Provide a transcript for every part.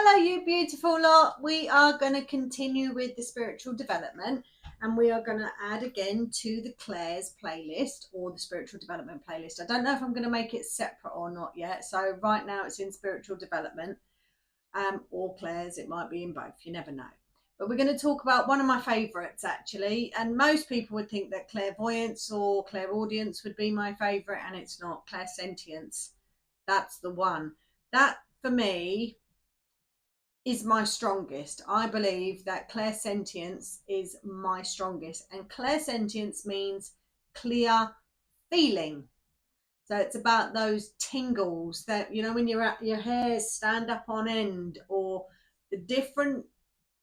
Hello, you beautiful lot. We are going to continue with the spiritual development, and we are going to add again to the Claire's playlist, or the spiritual development playlist. I don't know if I'm going to make it separate or not yet. So right now it's in spiritual development, or Claire's. It might be in both. You never know. But we're going to talk about one of my favourites, actually. And most people would think that clairvoyance or clairaudience would be my favourite, and it's not. Clairsentience. That's the one. That, for me, is my strongest. I believe that clairsentience is my strongest, and clairsentience means clear feeling. So it's about those tingles that, you know, when your hairs stand up on end, or the different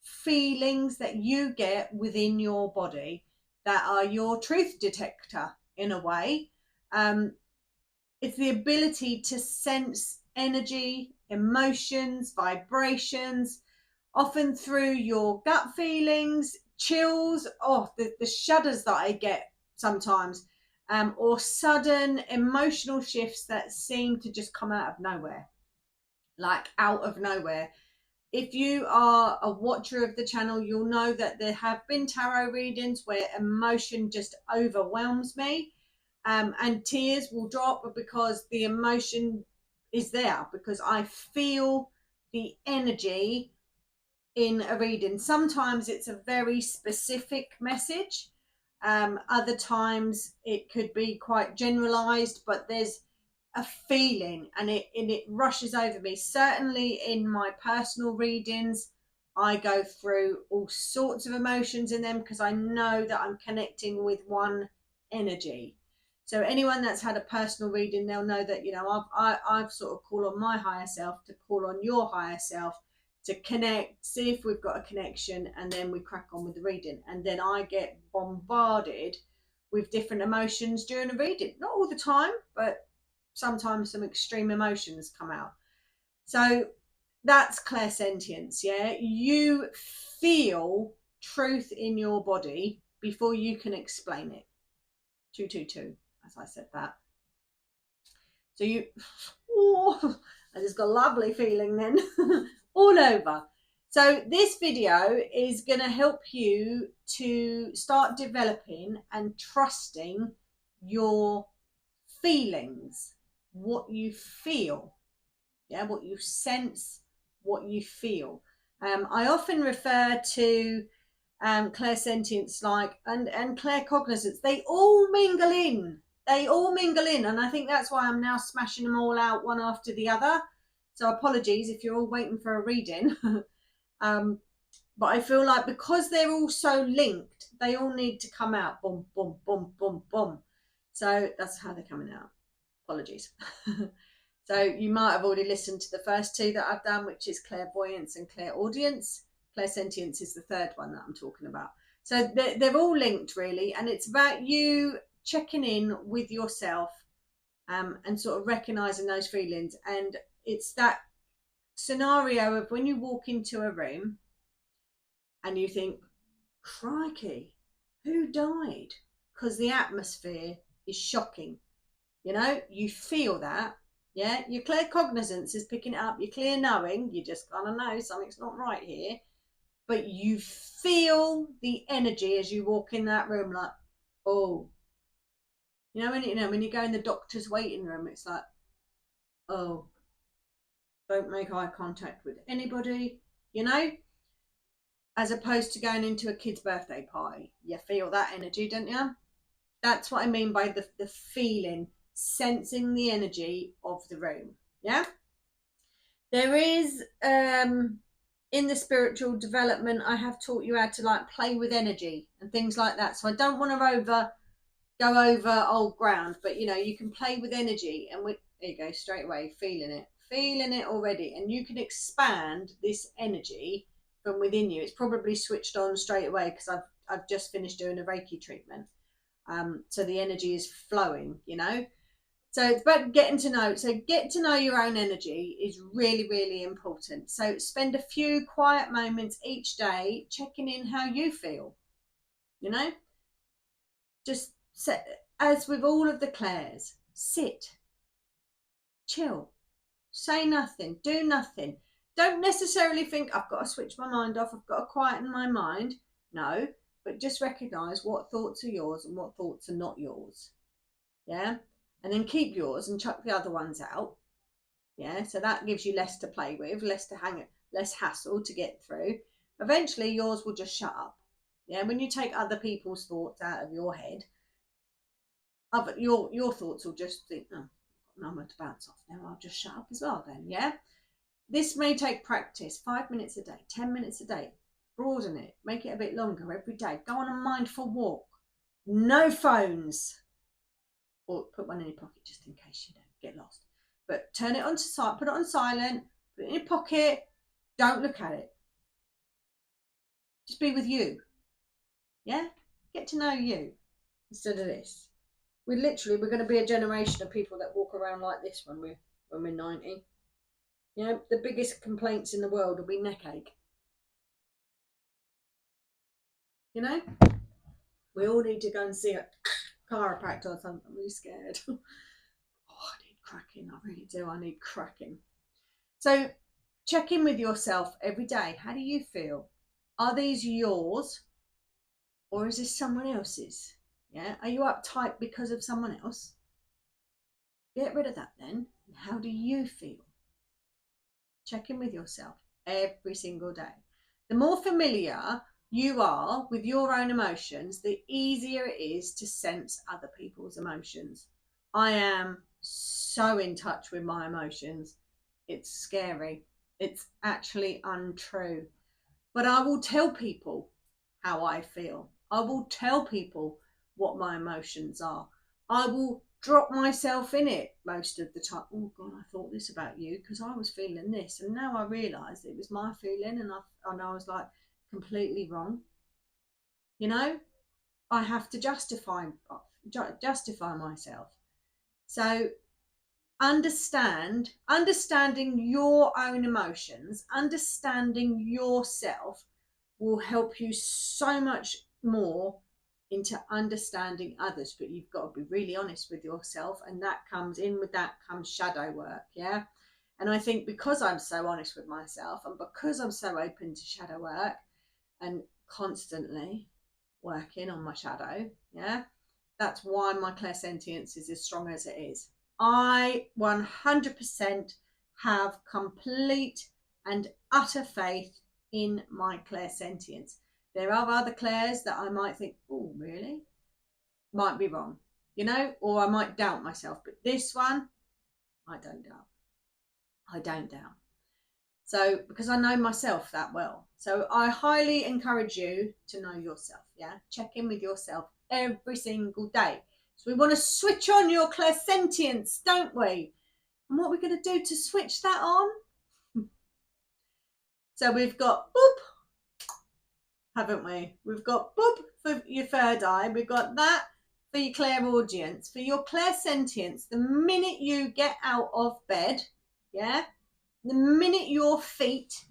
feelings that you get within your body that are your truth detector in a way. It's the ability to sense energy, emotions, vibrations, often through your gut feelings, chills, the shudders that I get sometimes, or sudden emotional shifts that seem to just come out of nowhere, like out of nowhere. If you are a watcher of the channel, you'll know that there have been tarot readings where emotion just overwhelms me. And tears will drop because the emotion is there, because I feel the energy in a reading. Sometimes it's a very specific message. Other times it could be quite generalized, but there's a feeling, and it rushes over me. Certainly in my personal readings, I go through all sorts of emotions in them because I know that I'm connecting with one energy. So anyone that's had a personal reading, they'll know that, you know, I've sort of call on my higher self to call on your higher self to connect, see if we've got a connection, and then we crack on with the reading. And then I get bombarded with different emotions during a reading. Not all the time, but sometimes some extreme emotions come out. So that's clairsentience. Yeah, you feel truth in your body before you can explain it. 222, as I said that. So you, I just got a lovely feeling then all over. So this video is going to help you to start developing and trusting your feelings, what you feel, yeah, what you sense, what you feel. I often refer to clairsentience and claircognizance. They all mingle in. And I think that's why I'm now smashing them all out one after the other. So apologies if you're all waiting for a reading. But I feel like because they're all so linked, they all need to come out. Boom, boom, boom, boom, boom. So that's how they're coming out. Apologies. So you might have already listened to the first two that I've done, which is clairvoyance and clairaudience. Clairsentience is the third one that I'm talking about. So they're all linked, really, and it's about you checking in with yourself, and sort of recognizing those feelings. And it's that scenario of when you walk into a room and you think, crikey, who died? Because the atmosphere is shocking. You know, you feel that. Yeah, your claircognizance is picking it up. Your clear knowing, you just kind of know something's not right here. But you feel the energy as you walk in that room, like, oh. You know, when you go in the doctor's waiting room, it's like, oh, don't make eye contact with anybody, you know? As opposed to going into a kid's birthday party. You feel that energy, don't you? That's what I mean by the feeling, sensing the energy of the room. Yeah. There is in the spiritual development, I have taught you how to like play with energy and things like that. So I don't want to go over old ground, but you know, you can play with energy, and there you go, straight away, feeling it already, and you can expand this energy from within you. It's probably switched on straight away because I've just finished doing a Reiki treatment. So the energy is flowing, you know. So it's about getting to know. So get to know your own energy is really, really important. So spend a few quiet moments each day checking in how you feel, you know. Just sit, as with all of the Clairs, sit, chill, say nothing, do nothing. Don't necessarily think I've got to switch my mind off, I've got to quieten my mind. No, but just recognize what thoughts are yours and what thoughts are not yours. Yeah. And then keep yours and chuck the other ones out. Yeah. So that gives you less to play with, less to hang, less hassle to get through. Eventually yours will just shut up. Yeah. When you take other people's thoughts out of your head, your thoughts will just think, oh, no, I'm going to bounce off now. I'll just shut up as well then. Yeah. This may take practice, 5 minutes a day, 10 minutes a day. Broaden it, make it a bit longer every day. Go on a mindful walk. No phones. Or put one in your pocket just in case you don't get lost. But turn it on to silent, put it on silent, put it in your pocket. Don't look at it. Just be with you. Yeah? Get to know you instead of this. We're going to be a generation of people that walk around like this when we're 90. You know, the biggest complaints in the world will be neck ache. You know? We all need to go and see a chiropractor or something. I'm really scared. Oh, I need cracking. I really do. I need cracking. So check in with yourself every day. How do you feel? Are these yours or is this someone else's? Yeah. Are you uptight because of someone else? Get rid of that then. How do you feel? Check in with yourself every single day. The more familiar you are with your own emotions, the easier it is to sense other people's emotions. I am so in touch with my emotions. It's scary. It's actually untrue. But I will tell people how I feel. I will tell people what my emotions are. I will drop myself in it most of the time. Oh God, I thought this about you because I was feeling this, and now I realise it was my feeling, and I was like completely wrong. You know, I have to justify myself. So understanding your own emotions, understanding yourself will help you so much more into understanding others. But you've got to be really honest with yourself, and that comes shadow work. Yeah. And I think because I'm so honest with myself and because I'm so open to shadow work and constantly working on my shadow, yeah, that's why my clairsentience is as strong as it is. I 100% have complete and utter faith in my clairsentience. There are other clairs that I might think, oh, really? Might be wrong, you know, or I might doubt myself. But this one, I don't doubt. I don't doubt. So, because I know myself that well. So, I highly encourage you to know yourself. Yeah. Check in with yourself every single day. So, we want to switch on your clairsentience, don't we? And what we're going to do to switch that on? So, we've got boop, haven't we? We've got boop for your third eye. We've got that for your clairaudience. For your clairsentience, the minute you get out of bed, yeah, the minute your feet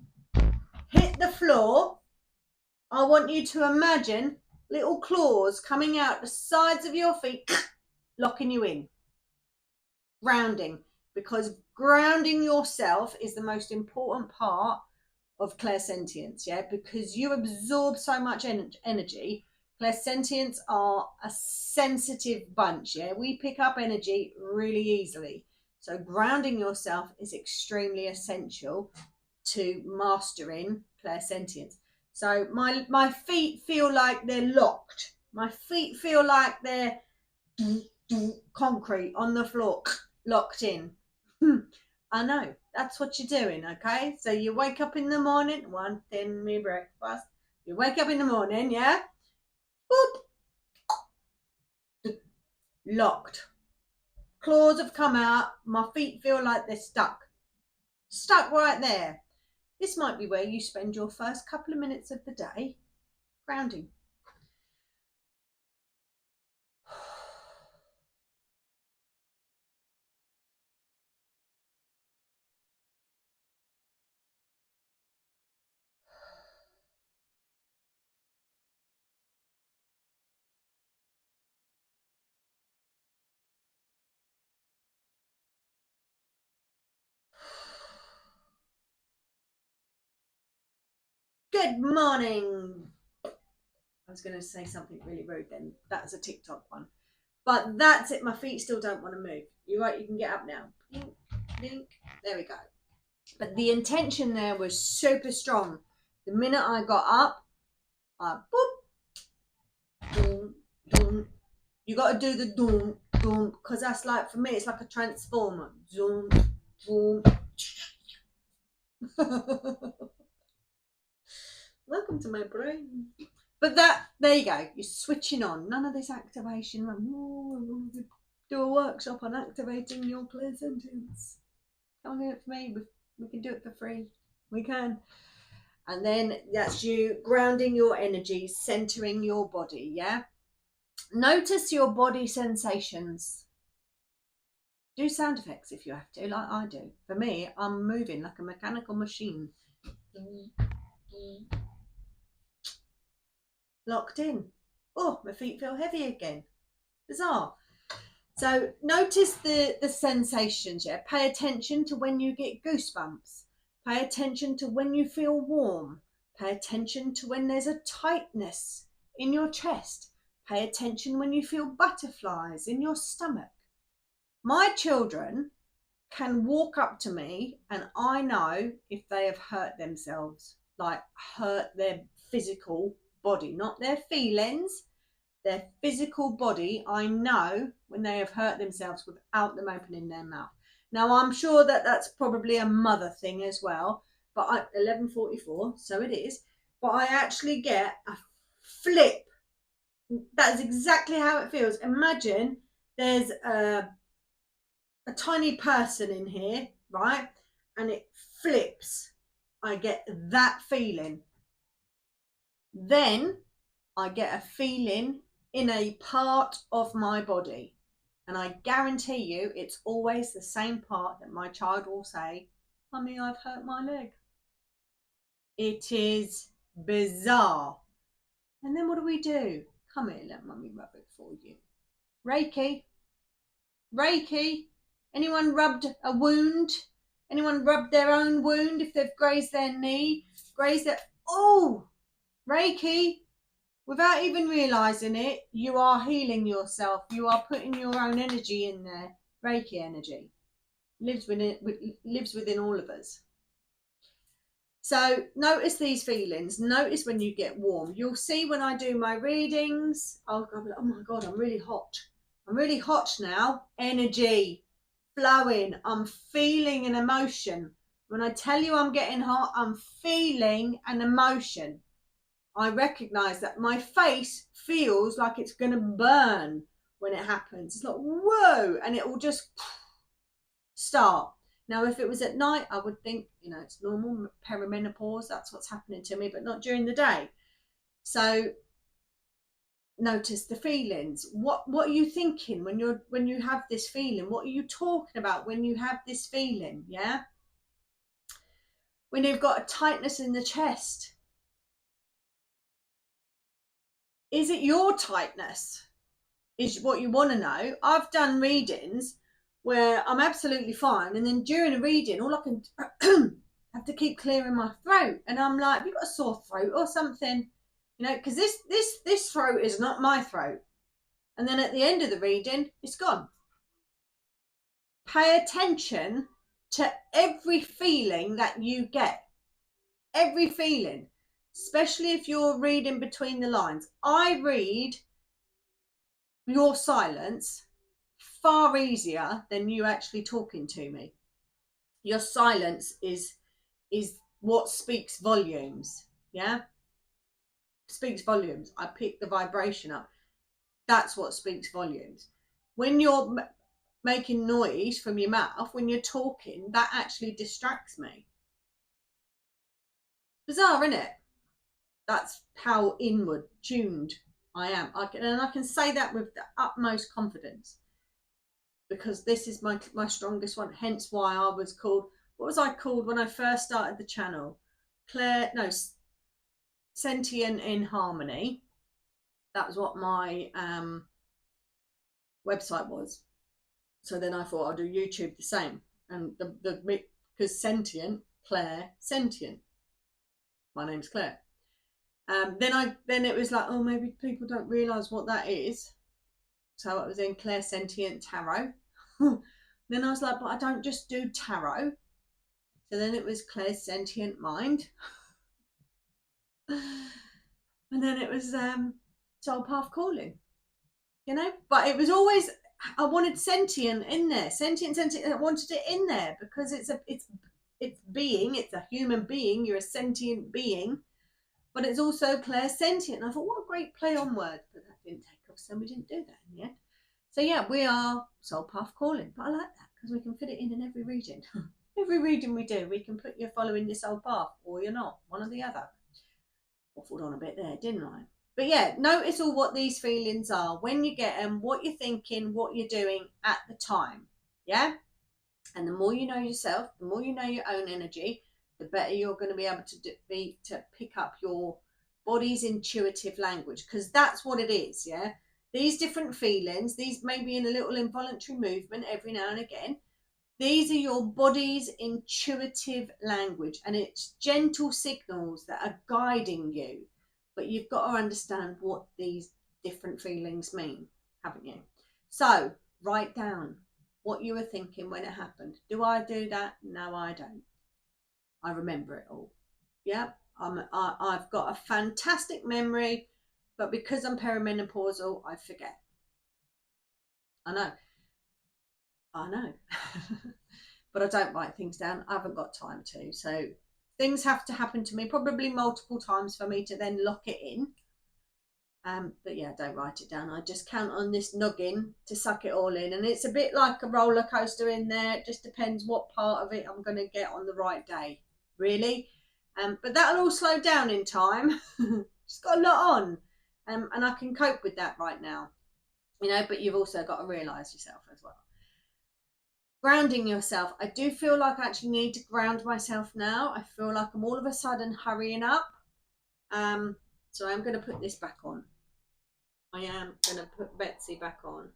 hit the floor, I want you to imagine little claws coming out the sides of your feet, locking you in. Grounding, because grounding yourself is the most important part of clairsentience, yeah, because you absorb so much energy. Clairsentients are a sensitive bunch, yeah, we pick up energy really easily. So grounding yourself is extremely essential to mastering clairsentience. So my feet feel like they're locked. My feet feel like they're concrete on the floor, locked in. I know, that's what you're doing, okay? So you wake up in the morning, one thin me breakfast. You wake up in the morning, yeah? Boop, locked. Claws have come out. My feet feel like they're stuck. Stuck right there. This might be where you spend your first couple of minutes of the day grounding. Good morning. I was going to say something really rude then. That's a TikTok one. But that's it. My feet still don't want to move. You're right. You can get up now. Blink, blink. There we go. But the intention there was super strong. The minute I got up, I boop, boom, boom. You got to do the doom, doom, because that's like, for me, it's like a transformer. Zoom, boom. Welcome to my brain. But there you go. You're switching on. None of this activation. Do a workshop on activating your clairsentience. Come and do it for me. We can do it for free. We can. And then that's you grounding your energy, centering your body. Yeah. Notice your body sensations. Do sound effects if you have to, like I do. For me, I'm moving like a mechanical machine. Locked in. Oh, my feet feel heavy again. Bizarre. So notice the sensations, yeah? Pay attention to when you get goosebumps. Pay attention to when you feel warm. Pay attention to when there's a tightness in your chest. Pay attention when you feel butterflies in your stomach. My children can walk up to me and I know if they have hurt themselves, like hurt their physical body, not their feelings, their physical body. I know when they have hurt themselves without them opening their mouth. Now, I'm sure that that's probably a mother thing as well, but 11:44, so it is. But I actually get a flip. That is exactly how it feels. Imagine there's a tiny person in here, right? And it flips. I get that feeling. Then I get a feeling in a part of my body. And I guarantee you it's always the same part that my child will say, Mummy, I've hurt my leg. It is bizarre. And then what do? Come here, let Mummy rub it for you. Reiki. Reiki. Anyone rubbed a wound? Anyone rubbed their own wound if they've grazed their knee? Oh, Reiki. Without even realising it, you are healing yourself. You are putting your own energy in there. Reiki energy lives within all of us. So notice these feelings. Notice when you get warm. You'll see when I do my readings, I'll go, oh my God, I'm really hot. I'm really hot now. Energy flowing. I'm feeling an emotion. When I tell you I'm getting hot, I'm feeling an emotion. I recognise that my face feels like it's going to burn when it happens. It's like, whoa, and it will just start. Now, if it was at night, I would think, it's normal perimenopause. That's what's happening to me, but not during the day. So notice the feelings. What are you thinking when you have this feeling? What are you talking about when you have this feeling? Yeah. When you've got a tightness in the chest, is it your tightness? Is what you want to know. I've done readings where I'm absolutely fine, and then during a reading, all I can have to keep clearing my throat, and I'm like, have you got a sore throat or something? Because this throat is not my throat. And then at the end of the reading, it's gone. Pay attention to every feeling that you get. Every feeling, especially if you're reading between the lines. I read your silence far easier than you actually talking to me. Your silence is what speaks volumes. Yeah, speaks volumes. I pick the vibration up. That's what speaks volumes. When you're making noise from your mouth, when you're talking, that actually distracts me. Bizarre, isn't it? That's how inward tuned I am. I can say that with the utmost confidence, because this is my strongest one. Hence why I was called, what was I called when I first started the channel? Sentient in Harmony. That was what my website was. So then I thought I'll do YouTube the same. And because sentient, Claire, sentient. My name's Claire. Then it was like, oh, maybe people don't realise what that is. So I was in Clairsentient Tarot. Then I was like, but I don't just do tarot. So then it was Clairsentient Mind. And then it was soulpathcalling, you know. But it was always, I wanted sentient in there, sentient. I wanted it in there because it's being. It's a human being. You're a sentient being, but it's also clairsentient. And I thought, what a great play on words, but that didn't take off, so we didn't do that in the end. So yeah, we are soulpathcalling, but I like that because we can fit it in every reading. Every reading we do, we can put you're following this soul path or you're not, one or the other. Waffled on a bit there, didn't I? But yeah, notice all what these feelings are when you get them, what you're thinking, what you're doing at the time. Yeah. And the more you know yourself, the more you know your own energy, the better you're going to be able to pick up your body's intuitive language, because that's what it is. Yeah. These different feelings, these may be in a little involuntary movement every now and again. These are your body's intuitive language, and it's gentle signals that are guiding you. But you've got to understand what these different feelings mean, haven't you? So write down what you were thinking when it happened. Do I do that? No, I don't. I remember it all. Yeah, I've got a fantastic memory, but because I'm perimenopausal, I forget. I know. But I don't write things down. I haven't got time to. So things have to happen to me probably multiple times for me to then lock it in. But yeah, don't write it down. I just count on this noggin to suck it all in. And it's a bit like a roller coaster in there. It just depends what part of it I'm going to get on the right day, really. But that'll all slow down in time. Just got a lot on. And I can cope with that right now. You know, but you've also got to realise yourself as well. Grounding yourself. I do feel like I actually need to ground myself now. I feel like I'm all of a sudden hurrying up. So I'm going to put this back on. I am going to put Betsy back on.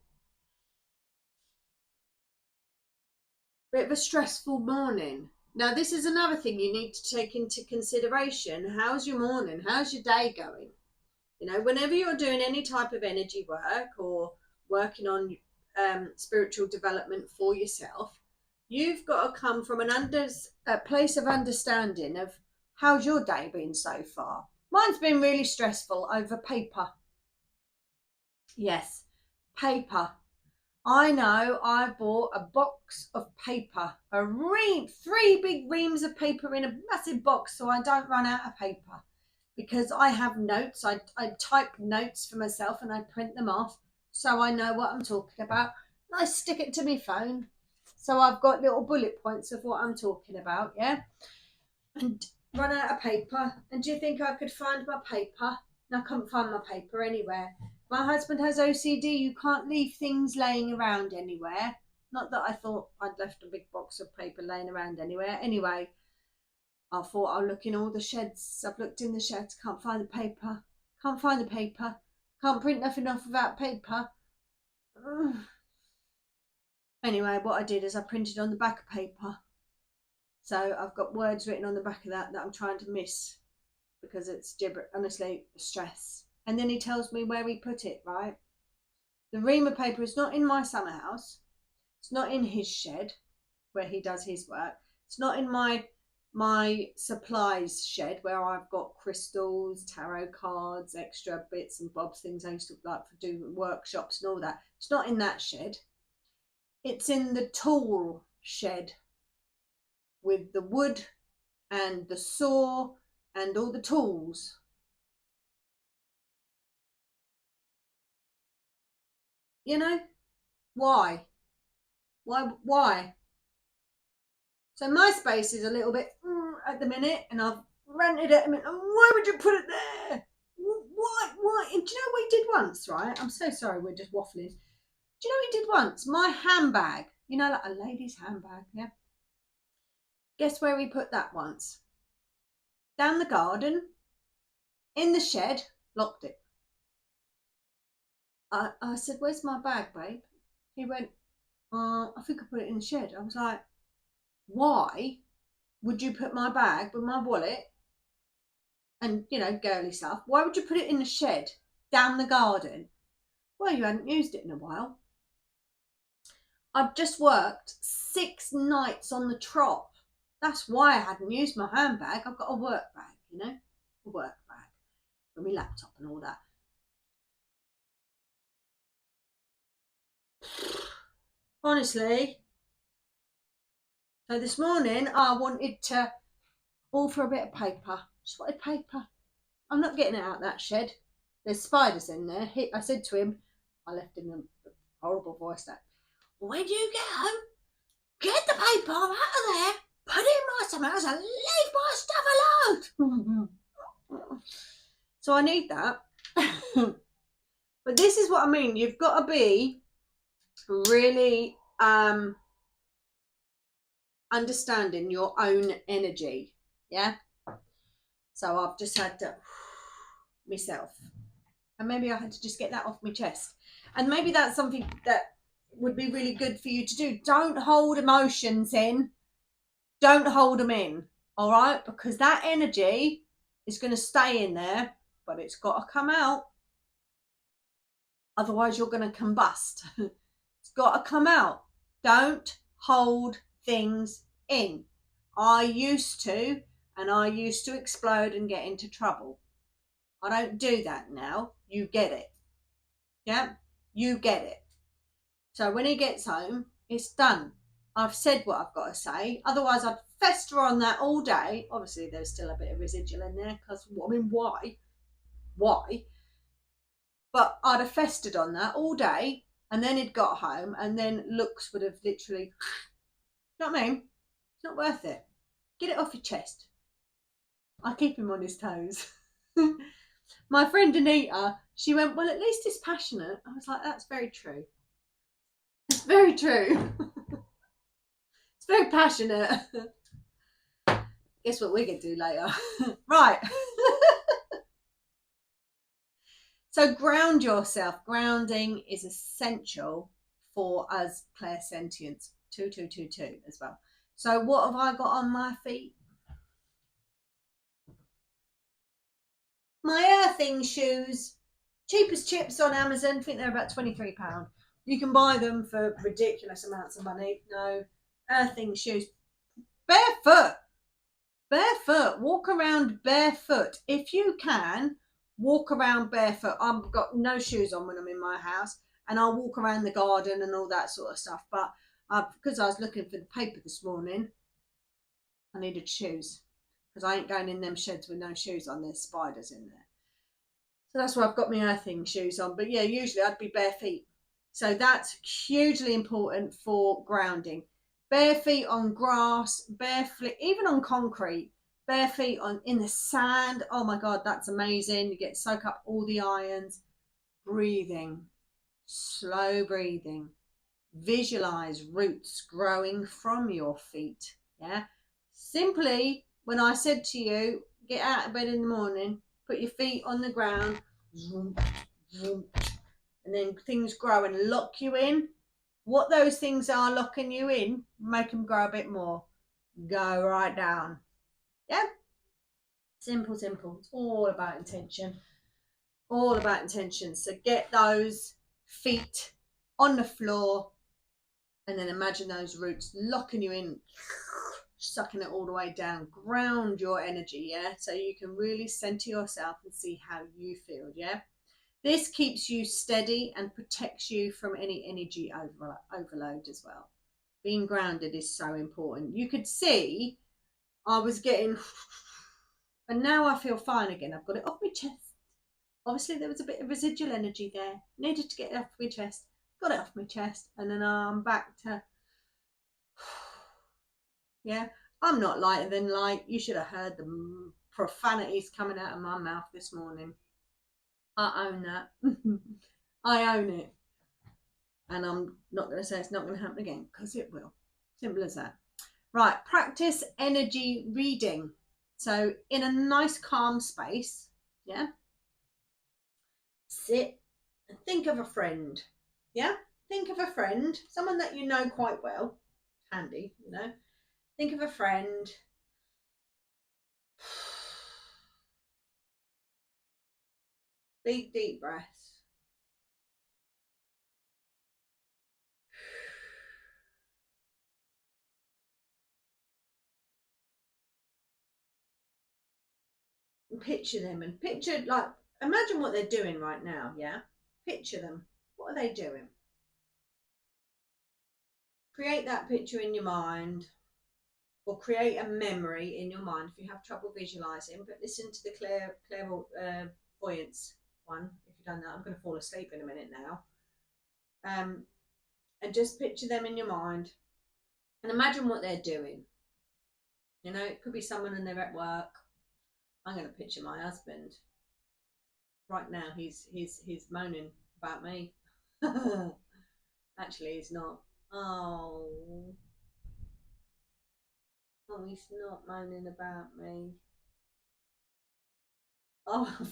Bit of a stressful morning. Now, this is another thing you need to take into consideration. How's your morning? How's your day going? You know, whenever you're doing any type of energy work or working on spiritual development for yourself, you've got to come from a place of understanding of how's your day been so far. Mine's been really stressful over paper. Yes, paper. I know I bought a box of paper, three big reams of paper in a massive box so I don't run out of paper. Because I have notes, I type notes for myself and I print them off so I know what I'm talking about. And I stick it to my phone. So I've got little bullet points of what I'm talking about, yeah? And run out of paper. And do you think I could find my paper? And I couldn't find my paper anywhere. My husband has OCD. You can't leave things laying around anywhere. Not that I thought I'd left a big box of paper laying around anywhere. Anyway, I thought I'll look in all the sheds. I've looked in the sheds, can't find the paper. Can't find the paper. Can't print nothing off without paper. Ugh. Anyway, what I did is I printed on the back of paper. So I've got words written on the back of that I'm trying to miss because it's gibber, honestly, stress. And then he tells me where he put it, right? The ream of paper is not in my summer house. It's not in his shed where he does his work. It's not in my supplies shed where I've got crystals, tarot cards, extra bits and bobs, things I used to like for do workshops and all that. It's not in that shed. It's in the tool shed with the wood and the saw and all the tools. You know, why? Why? So my space is a little bit at the minute, and I've rented it. I mean, why would you put it there? Why? And do you know what he did once, right? I'm so sorry, we're just waffling. Do you know what he did once? My handbag, you know, like a lady's handbag, yeah? Guess where he put that once? Down the garden, in the shed, locked it. I said, where's my bag, babe? He went, I think I put it in the shed. I was like, why would you put my bag with my wallet and, you know, girly stuff. Why would you put it in the shed, down the garden? Well, you hadn't used it in a while. I've just worked 6 nights on the trot. That's why I hadn't used my handbag. I've got a work bag, you know, a work bag with my laptop and all that. Honestly, so this morning I wanted to all for a bit of paper. Just wanted paper. I'm not getting it out of that shed. There's spiders in there. I said to him, I left him a horrible voice that, when you get home, get the paper out of there, put it in my somewhere else and leave my stuff alone. So I need that. But this is what I mean. You've got to be really understanding your own energy. Yeah. So I've just had to myself. And maybe I had to just get that off my chest. And maybe that's something that would be really good for you to do. Don't hold emotions in. Don't hold them in. All right? Because that energy is going to stay in there, but it's got to come out. Otherwise, you're going to combust. It's got to come out. Don't hold things in. I used to, and I used to explode and get into trouble. I don't do that now. You get it. Yeah? You get it. So when he gets home, it's done. I've said what I've got to say. Otherwise, I'd fester on that all day. Obviously, there's still a bit of residual in there because, I mean, why? Why? But I'd have festered on that all day, and then he'd got home, and then looks would have literally, you know what I mean? It's not worth it. Get it off your chest. I keep him on his toes. My friend Anita, she went, well, at least he's passionate. I was like, that's very true. It's very true. It's very passionate. Guess what we're going to do later? Right. So ground yourself. Grounding is essential for us Clairsentience 2222 as well. So what have I got on my feet? My earthing shoes. Cheapest chips on Amazon. I think they're about £23. You can buy them for ridiculous amounts of money. No, earthing shoes. Barefoot. Barefoot. Walk around barefoot. If you can, walk around barefoot. I've got no shoes on when I'm in my house, and I'll walk around the garden and all that sort of stuff. But because I was looking for the paper this morning, I needed shoes because I ain't going in them sheds with no shoes on. There's spiders in there. So that's why I've got my earthing shoes on. But yeah, usually I'd be bare feet. So that's hugely important for grounding. Bare feet on grass, bare feet, even on concrete, bare feet on in the sand. Oh my God, that's amazing. You get soak up all the ions. Breathing, slow breathing. Visualize roots growing from your feet. Yeah. Simply, when I said to you, get out of bed in the morning, put your feet on the ground, zoom, zoom, and then things grow and lock you in. What those things are locking you in, make them grow a bit more. Go right down. Yeah? Simple, simple. It's all about intention. All about intention. So get those feet on the floor and then imagine those roots locking you in, sucking it all the way down. Ground your energy, yeah? So you can really center yourself and see how you feel, yeah? This keeps you steady and protects you from any energy overload as well. Being grounded is so important. You could see I was getting, and now I feel fine again. I've got it off my chest. Obviously, there was a bit of residual energy there. Needed to get it off my chest. Got it off my chest, and then I'm back to, yeah. I'm not lighter than light. You should have heard the profanities coming out of my mouth this morning. I own that. I own it. And I'm not going to say it's not going to happen again, because it will. Simple as that. Right, practice energy reading. So in a nice calm space, yeah, sit and think of a friend. Yeah, think of a friend, someone that you know quite well. Handy, you know. Think of a friend. Big deep breaths. And picture them, and picture, like, imagine what they're doing right now, yeah? Picture them. What are they doing? Create that picture in your mind, or create a memory in your mind if you have trouble visualizing. But listen to the clairvoyance one. If you've done that, I'm going to fall asleep in a minute now. And just picture them in your mind, and imagine what they're doing. You know, it could be someone and they're at work. I'm going to picture my husband. Right now, he's moaning about me. Actually, he's not. Oh, he's not moaning about me. Oh, I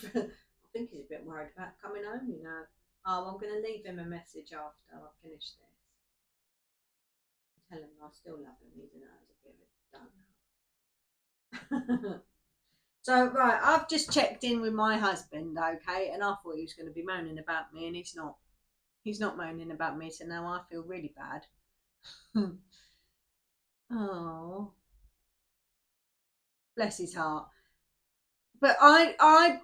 think he's a bit worried about coming home, you know. Oh, I'm going to leave him a message after I finish this. Tell him I still love him, even though I was a bit of a donut. So, right, I've just checked in with my husband, okay, and I thought he was going to be moaning about me, and he's not. He's not moaning about me, so now I feel really bad. Oh, bless his heart. But I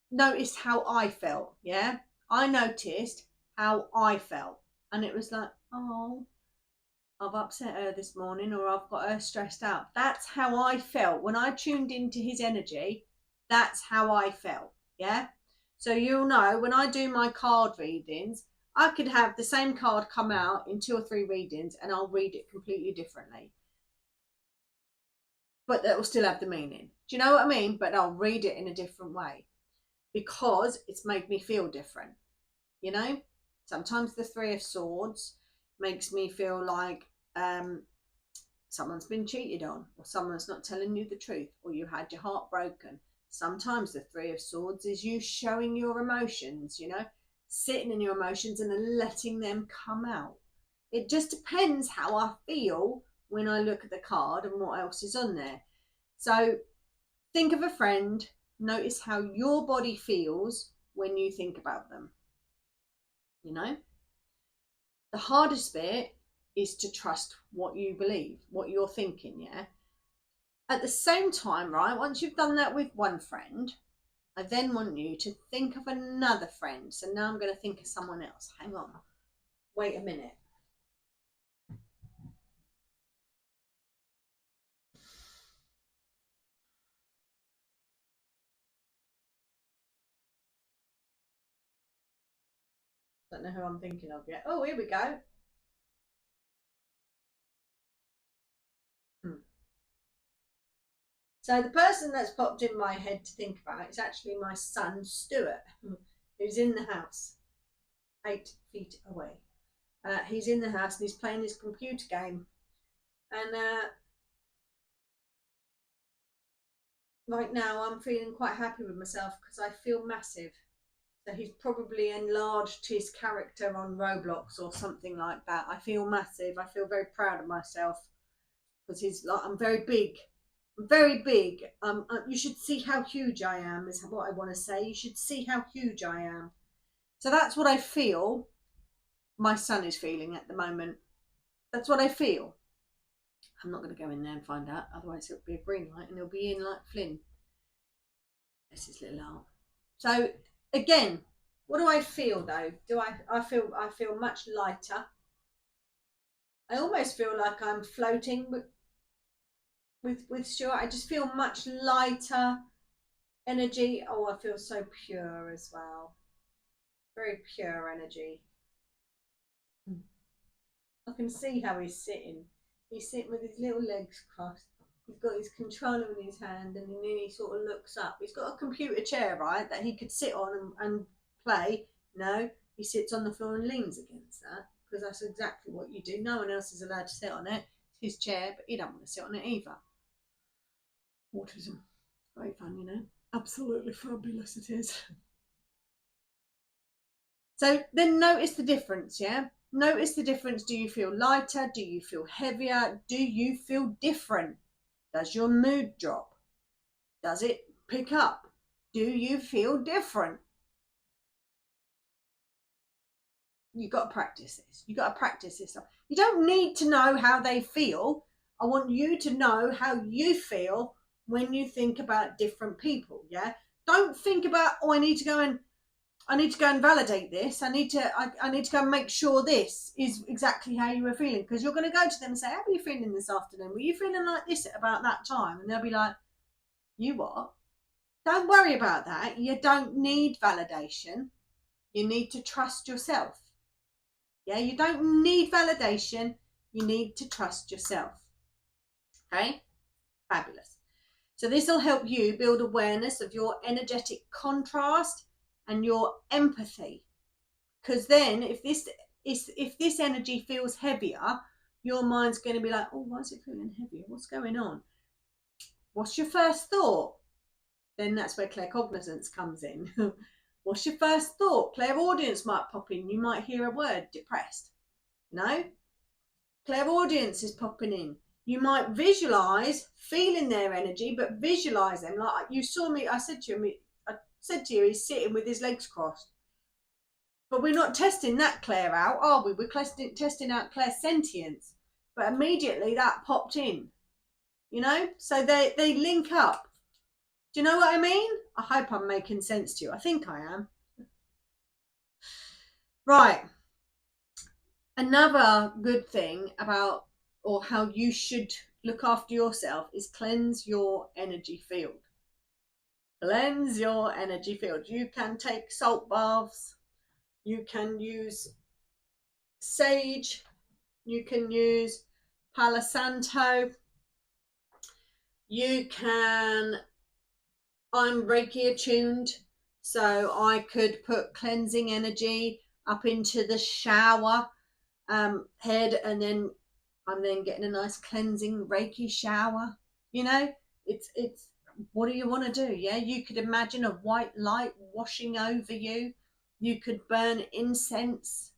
noticed how I felt, yeah? I noticed how I felt. And it was like, oh, I've upset her this morning, or I've got her stressed out. That's how I felt. When I tuned into his energy, that's how I felt, yeah? So you'll know when I do my card readings, I could have the same card come out in 2 or 3 readings and I'll read it completely differently. But that will still have the meaning. Do you know what I mean? But I'll read it in a different way because it's made me feel different. You know, sometimes the Three of Swords makes me feel like someone's been cheated on, or someone's not telling you the truth, or you had your heart broken. Sometimes the Three of Swords is you showing your emotions, you know, sitting in your emotions and letting them come out. It just depends how I feel when I look at the card and what else is on there. So think of a friend, notice how your body feels when you think about them. You know, the hardest bit is to trust what you believe, what you're thinking, yeah? At the same time, right, once you've done that with one friend, I then want you to think of another friend. So now I'm going to think of someone else. Hang on. Wait a minute. Don't know who I'm thinking of yet. Oh, here we go. So the person that's popped in my head to think about is actually my son, Stuart, who's in the house, 8 feet away. He's in the house and he's playing his computer game. And right now I'm feeling quite happy with myself because I feel massive. So he's probably enlarged his character on Roblox or something like that. I feel massive. I feel very proud of myself because he's like, I'm very big. I'm very big. You should see how huge I am, is what I want to say. You should see how huge I am. So that's what I feel my son is feeling at the moment. That's what I feel. I'm not going to go in there and find out, otherwise it'll be a green light and he'll be in like Flynn. That's his little arm. So again, what do I feel though? I feel much lighter. I almost feel like I'm floating with Stuart. I just feel much lighter energy. Oh, I feel so pure as well. Very pure energy. I can see how he's sitting. He's sitting with his little legs crossed. He's got his controller in his hand and then he sort of looks up. He's got a computer chair, right, that he could sit on and play. No, he sits on the floor and leans against that because that's exactly what you do. No one else is allowed to sit on it. It's his chair, but he don't want to sit on it either. Autism. Great fun, you know. Absolutely fabulous it is. So then notice the difference, yeah? Notice the difference. Do you feel lighter? Do you feel heavier? Do you feel different? Does your mood drop? Does it pick up? Do you feel different? You've got to practice this. You've got to practice this stuff. You don't need to know how they feel. I want you to know how you feel when you think about different people. Yeah. Don't think about, oh, I need to go and validate this. I need to go and make sure this is exactly how you were feeling, because you're going to go to them and say, how are you feeling this afternoon? Were you feeling like this at about that time? And they'll be like, you what? Don't worry about that. You don't need validation. You need to trust yourself. Yeah, you don't need validation. You need to trust yourself. Okay, fabulous. So this will help you build awareness of your energetic contrast and your empathy. Because then if this energy feels heavier, your mind's going to be like, oh, why is it feeling heavier? What's going on? What's your first thought? Then that's where claircognizance comes in. What's your first thought? Clairaudience might pop in. You might hear a word, depressed. No? Clairaudience is popping in. You might visualize feeling their energy, but visualize them. Like you saw me, I said to you, he's sitting with his legs crossed. But we're not testing that Claire out, are we? We're testing out Clairsentience. But immediately that popped in, So they link up. Do you know what I mean? I hope I'm making sense to you. I think I am. Right. Another good thing about, or how you should look after yourself, is cleanse your energy field. Cleanse your energy field. You can take salt baths. You can use sage. You can use Palo Santo. You can, I'm Reiki attuned, so I could put cleansing energy up into the shower head, and then I'm then getting a nice cleansing Reiki shower. It's what do you want to do? Yeah, you could imagine a white light washing over you. You could burn incense,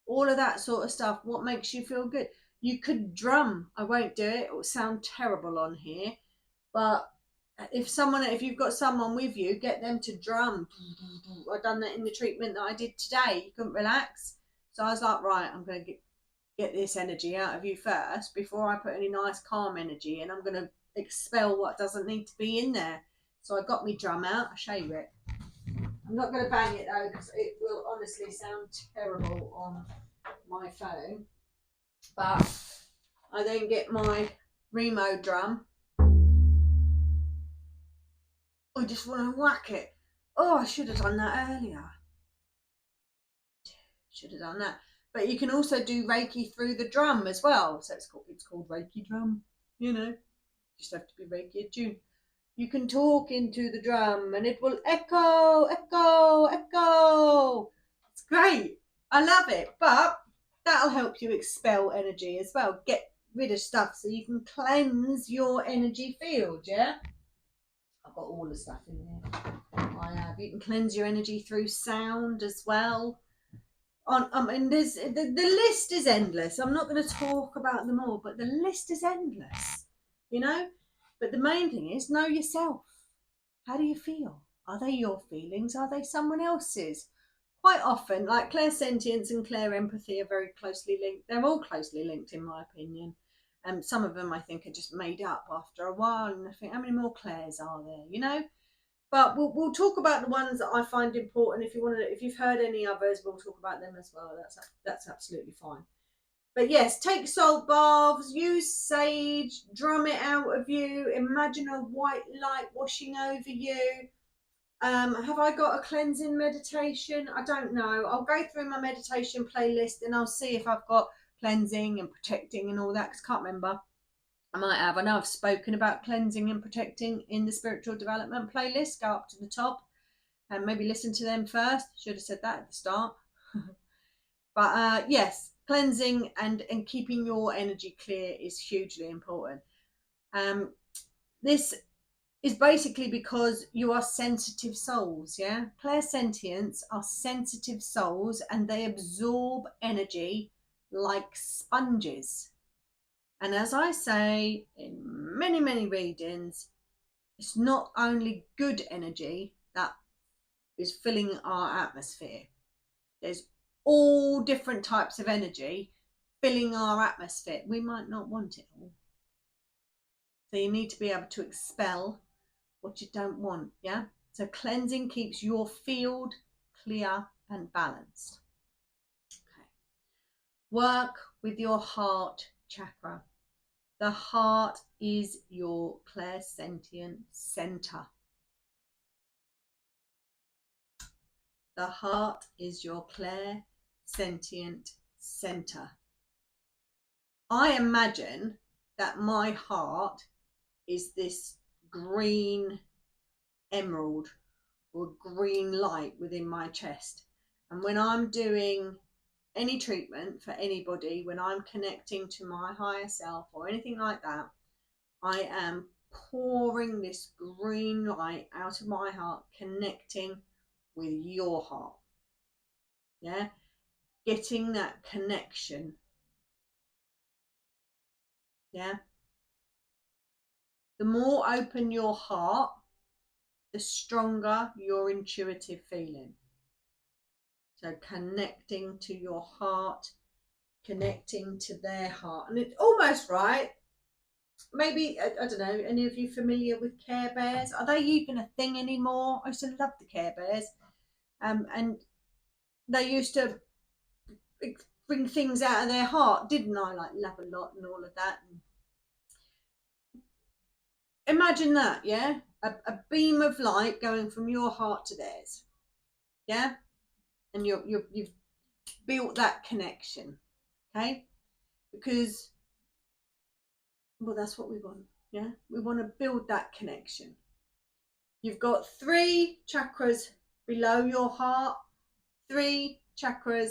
all of that sort of stuff. What makes you feel good? You could drum. I won't do it. It will sound terrible on here, but if you've got someone with you, get them to drum. I've done that in the treatment that I did today. You couldn't relax, so I was like, right, I'm going to get this energy out of you first before I put any nice calm energy in. I'm going to expel what doesn't need to be in there. So I got me drum out. I'll show you it. I'm not going to bang it though, because it will honestly sound terrible on my phone. But I then get my Remo drum. I just want to whack it. Oh, I should have done that earlier. Should have done that. But you can also do Reiki through the drum as well. So it's called Reiki drum. Just have to be Reiki attuned. You can talk into the drum and it will echo, echo, echo. It's great. I love it. But that'll help you expel energy as well. Get rid of stuff so you can cleanse your energy field, yeah? I've got all the stuff in there. I have. You can cleanse your energy through sound as well. There's the list is endless. I'm not going to talk about them all, but the list is endless, But the main thing is know yourself. How do you feel? Are they your feelings? Are they someone else's? Quite often, like clairsentience and clairempathy are very closely linked. They're all closely linked, in my opinion. Some of them I think are just made up after a while, and I think, how many more Claires are there? But we'll talk about the ones that I find important. If you've heard any others, we'll talk about them as well. That's absolutely fine. But yes, take salt baths, use sage, drum it out of you. Imagine a white light washing over you. Have I got a cleansing meditation? I don't know. I'll go through my meditation playlist and I'll see if I've got cleansing and protecting and all that, because I can't remember. I might have. I know I've spoken about cleansing and protecting in the spiritual development playlist. Go up to the top and maybe listen to them first. Should have said that at the start. But yes, cleansing and keeping your energy clear is hugely important. This is basically because you are sensitive souls, yeah? Clairsentients are sensitive souls and they absorb energy like sponges. And as I say in many, many readings, it's not only good energy that is filling our atmosphere. There's all different types of energy filling our atmosphere, we might not want it all. So you need to be able to expel what you don't want, yeah? So cleansing keeps your field clear and balanced. Okay. Work with your heart chakra. The heart is your clairsentient center. The heart is your clairsentient center. I imagine that my heart is this green emerald or green light within my chest. And when I'm doing any treatment for anybody, when I'm connecting to my higher self or anything like that, I am pouring this green light out of my heart, connecting with your heart. Yeah, getting that connection. Yeah, the more open your heart, the stronger your intuitive feeling. So connecting to your heart, connecting to their heart. And it's almost right. Maybe, I don't know, any of you familiar with Care Bears? Are they even a thing anymore? I used to love the Care Bears. And they used to bring things out of their heart, didn't I? Like love a lot and all of that. Imagine that, yeah? A beam of light going from your heart to theirs. Yeah? And you've built that connection. Okay? Because, well, that's what we want. Yeah? We want to build that connection. You've got 3 chakras below your heart, 3 chakras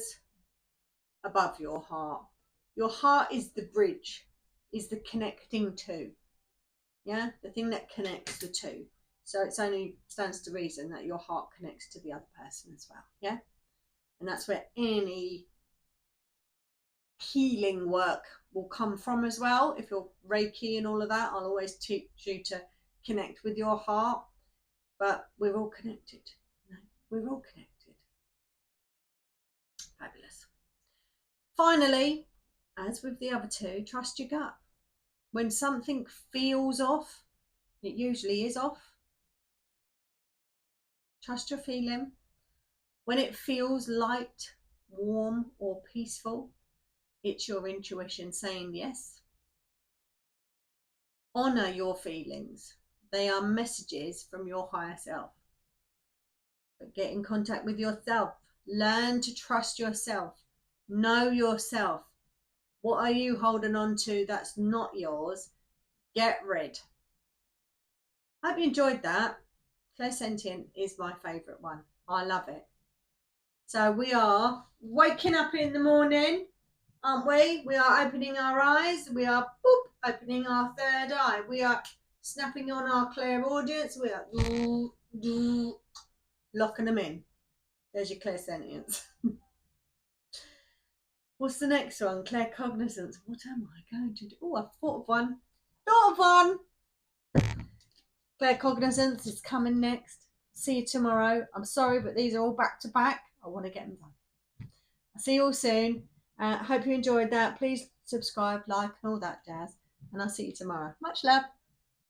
above your heart. Your heart is the bridge, is the connecting two. Yeah, the thing that connects the two. So it's only stands to reason that your heart connects to the other person as well. Yeah, and that's where any healing work will come from as well. If you're Reiki and all of that, I'll always teach you to connect with your heart. But we're all connected. You know? We're all connected. Fabulous. Finally, as with the other 2, trust your gut. When something feels off, it usually is off. Trust your feeling. When it feels light, warm, or peaceful, it's your intuition saying yes. Honor your feelings. They are messages from your higher self. But get in contact with yourself. Learn to trust yourself. Know yourself. What are you holding on to that's not yours? Get rid. I hope you enjoyed that. Clairsentient is my favourite one. I love it. So we are waking up in the morning, aren't we? We are opening our eyes. We are opening our third eye. We are snapping on our clairaudience. We are locking them in. There's your clairsentience. What's the next one? Claircognizance. What am I going to do? Oh, I've thought of one. Claircognizance is coming next. See you tomorrow. I'm sorry, but these are all back to back. I want to get them done. I'll see you all soon. Hope you enjoyed that. Please subscribe, like, and all that jazz. And I'll see you tomorrow. Much love.